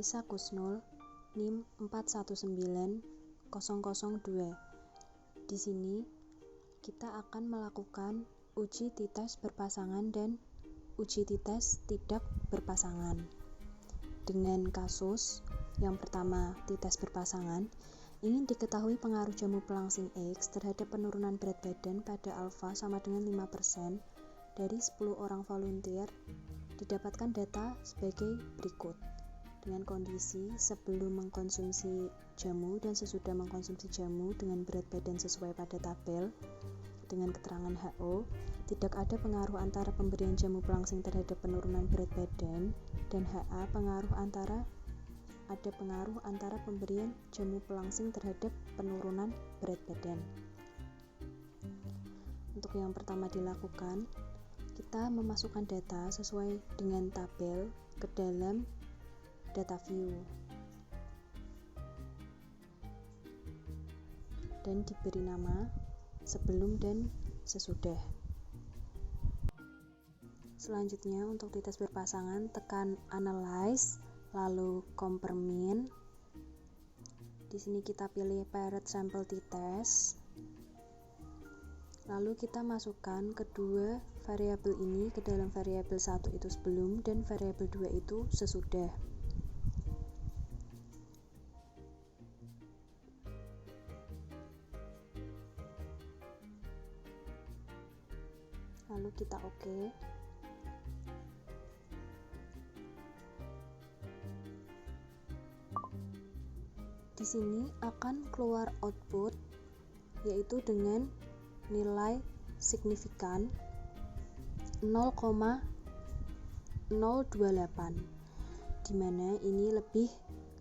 Anissa Kusnul, NIM 419002. Di sini kita akan melakukan uji tites berpasangan dan uji tites tidak berpasangan. Dengan kasus yang pertama, tites berpasangan, ingin diketahui pengaruh jamu pelangsing X terhadap penurunan berat badan pada alfa sama dengan 5%. Dari 10 orang volunteer, didapatkan data sebagai berikut. Dengan kondisi sebelum mengkonsumsi jamu dan sesudah mengkonsumsi jamu dengan berat badan sesuai pada tabel, dengan keterangan HO, tidak ada pengaruh antara pemberian jamu pelangsing terhadap penurunan berat badan, dan HA ada pengaruh antara pemberian jamu pelangsing terhadap penurunan berat badan. Untuk yang pertama dilakukan, kita memasukkan data sesuai dengan tabel ke dalam data view dan diberi nama sebelum dan sesudah. Selanjutnya untuk tites berpasangan, tekan analyze lalu compare mean. Di sini kita pilih paired sample t-test. Lalu kita masukkan kedua variabel ini ke dalam variabel 1 itu sebelum dan variabel 2 itu sesudah. Lalu kita oke. Di sini akan keluar output yaitu dengan nilai signifikan 0,028, di mana ini lebih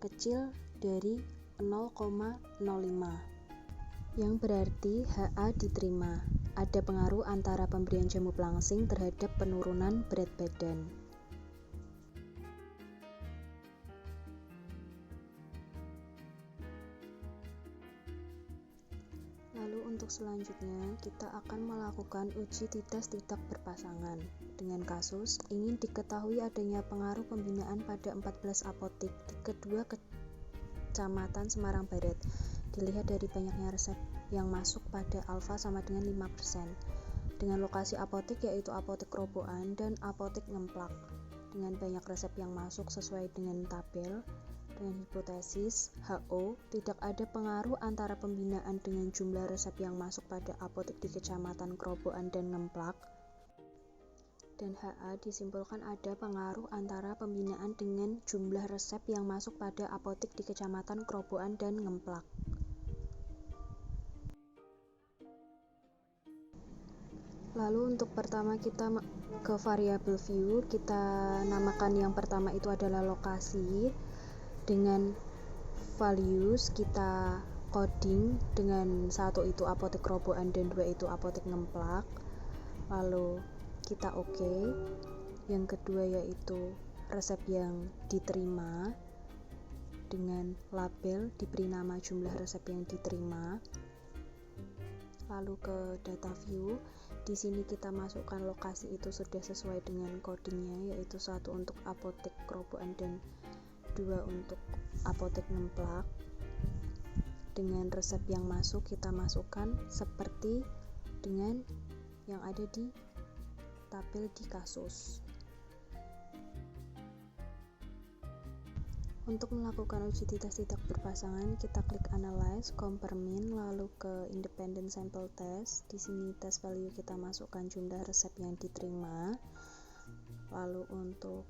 kecil dari 0,05, yang berarti HA diterima. Ada pengaruh antara pemberian jamu pelangsing terhadap penurunan berat badan. Lalu untuk selanjutnya kita akan melakukan uji tites tidak berpasangan. Dengan kasus ingin diketahui adanya pengaruh pembinaan pada 14 apotek di kedua kecamatan Semarang Barat. Dilihat dari banyaknya resep yang masuk pada alfa sama dengan 5%. Dengan lokasi apotek yaitu apotek Roboan dan apotek Ngemplak. Dengan banyak resep yang masuk sesuai dengan tabel, dengan hipotesis HO, tidak ada pengaruh antara pembinaan dengan jumlah resep yang masuk pada apotek di kecamatan Roboan dan Ngemplak. Dan HA disimpulkan ada pengaruh antara pembinaan dengan jumlah resep yang masuk pada apotek di kecamatan Roboan dan Ngemplak. Lalu untuk pertama kita ke variabel view, kita namakan yang pertama itu adalah lokasi. Dengan values kita coding dengan 1 itu apotek Roboan dan 2 itu apotek Ngemplak. Lalu kita oke. Yang kedua yaitu resep yang diterima, dengan label diberi nama jumlah resep yang diterima. Lalu ke data view, di sini kita masukkan lokasi itu sudah sesuai dengan codingnya, yaitu 1 untuk apotek Roboan dan 2 untuk apotek Ngemplak. Dengan resep yang masuk kita masukkan seperti dengan yang ada di tabel di kasus. Untuk melakukan uji tites tidak berpasangan, kita klik analyze, compare mean, lalu ke independent sample test. Di sini test value kita masukkan jumlah resep yang diterima. Lalu untuk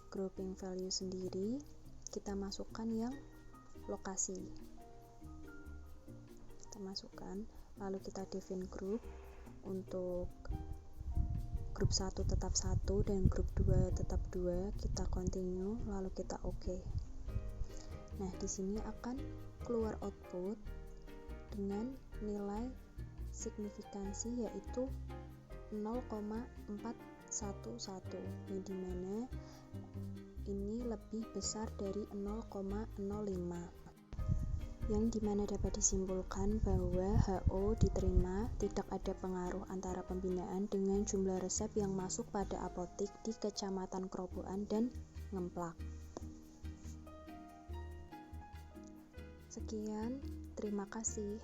grouping value sendiri, kita masukkan yang lokasi. Kita masukkan, lalu kita define group. Untuk grup 1 tetap 1 dan grup 2 tetap 2, kita continue, lalu kita oke. Nah, di sini akan keluar output dengan nilai signifikansi yaitu 0,411, yang dimana ini lebih besar dari 0,05. Yang dimana dapat disimpulkan bahwa HO diterima, tidak ada pengaruh antara pembinaan dengan jumlah resep yang masuk pada apotek di kecamatan Roboan dan Ngemplak. Sekian, terima kasih.